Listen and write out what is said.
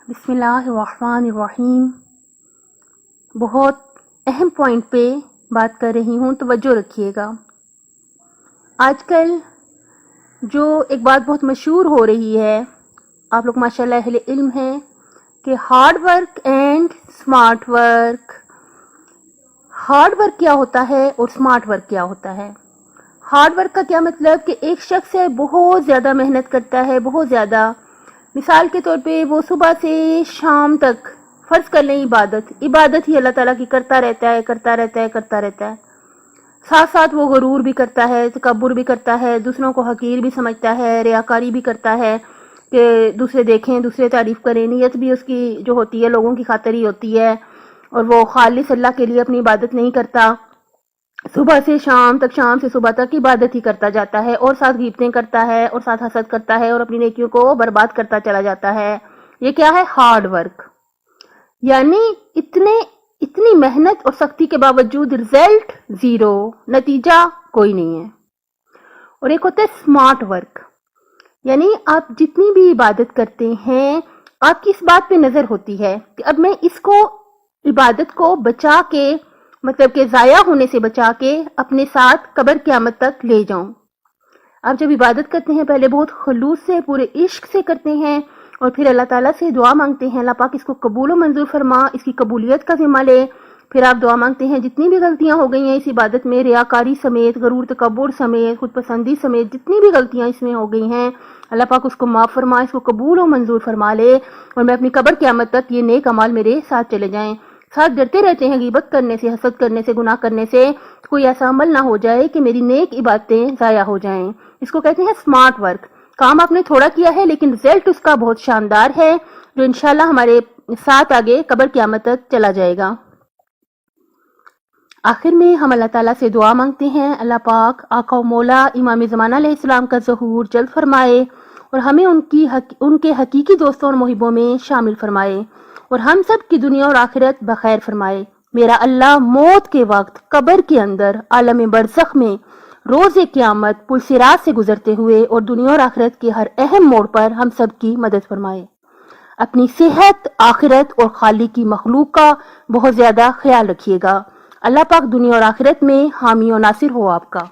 بسم اللہ الرحمن الرحیم. بہت اہم پوائنٹ پہ بات کر رہی ہوں، توجہ رکھیے گا. آج کل جو ایک بات بہت مشہور ہو رہی ہے، آپ لوگ ماشاءاللہ اہل علم ہیں، کہ hard work and smart work. Hard work کیا ہوتا ہے اور اسمارٹ ورک کیا ہوتا ہے؟ ہارڈ ورک کا کیا مطلب کہ ایک شخص ہے بہت زیادہ محنت کرتا ہے، بہت زیادہ. مثال کے طور پہ وہ صبح سے شام تک فرض کر لیں عبادت ہی اللہ تعالیٰ کی کرتا رہتا ہے. ساتھ ساتھ وہ غرور بھی کرتا ہے، تکبر بھی کرتا ہے، دوسروں کو حقیر بھی سمجھتا ہے، ریاکاری بھی کرتا ہے کہ دوسرے دیکھیں، دوسرے تعریف کریں. نیت بھی اس کی جو ہوتی ہے لوگوں کی خاطر ہی ہوتی ہے، اور وہ خالص اللہ کے لیے اپنی عبادت نہیں کرتا. صبح سے شام تک، شام سے صبح تک عبادت ہی کرتا جاتا ہے، اور ساتھ غیبتیں کرتا ہے، اور ساتھ حسد کرتا ہے، اور اپنی نیکیوں کو برباد کرتا چلا جاتا ہے. یہ کیا ہے؟ Hard work. یعنی اتنی محنت اور سختی کے باوجود رزلٹ زیرو، نتیجہ کوئی نہیں ہے. اور ایک ہوتا ہے اسمارٹ ورک. یعنی آپ جتنی بھی عبادت کرتے ہیں، آپ کی اس بات پہ نظر ہوتی ہے کہ اب میں اس کو، عبادت کو بچا کے، مطلب کہ ضائع ہونے سے بچا کے اپنے ساتھ قبر قیامت تک لے جاؤں. آپ جب عبادت کرتے ہیں پہلے بہت خلوص سے، پورے عشق سے کرتے ہیں، اور پھر اللہ تعالیٰ سے دعا مانگتے ہیں، اللہ پاک اس کو قبول و منظور فرما، اس کی قبولیت کا ذمہ لے. پھر آپ دعا مانگتے ہیں جتنی بھی غلطیاں ہو گئی ہیں اس عبادت میں، ریاکاری سمیت، غرور تکبر سمیت، خود پسندی سمیت، جتنی بھی غلطیاں اس میں ہو گئی ہیں، اللہ پاک اس کو معاف فرما، اس کو قبول و منظور فرما لے، اور میں اپنی قبر قیامت تک یہ نیک اعمال میرے ساتھ چلے جائیں. ساتھ ڈرتے رہتے ہیں غیبت کرنے سے، حسد کرنے سے، گناہ کرنے سے، کوئی ایسا عمل نہ ہو جائے کہ میری نیک عبادتیں ضائع ہو جائیں. اس کو کہتے ہیں اسمارٹ ورک. کام آپ نے تھوڑا کیا ہے لیکن رزلٹ اس کا بہت شاندار ہے، جو انشاءاللہ ہمارے ساتھ آگے قبر قیامت تک چلا جائے گا. آخر میں ہم اللہ تعالیٰ سے دعا مانگتے ہیں، اللہ پاک آقا و مولا امام زمانہ علیہ السلام کا ظہور جلد فرمائے، اور ہمیں ان کے حقیقی دوستوں اور محبوں میں شامل فرمائے، اور ہم سب کی دنیا اور آخرت بخیر فرمائے. میرا اللہ موت کے وقت قبر کے اندر، عالم برزخ میں، روز قیامت پل صراط سے گزرتے ہوئے، اور دنیا اور آخرت کے ہر اہم موڑ پر ہم سب کی مدد فرمائے. اپنی صحت، آخرت اور خالق کی مخلوق کا بہت زیادہ خیال رکھیے گا. اللہ پاک دنیا اور آخرت میں حامی و ناصر ہو آپ کا.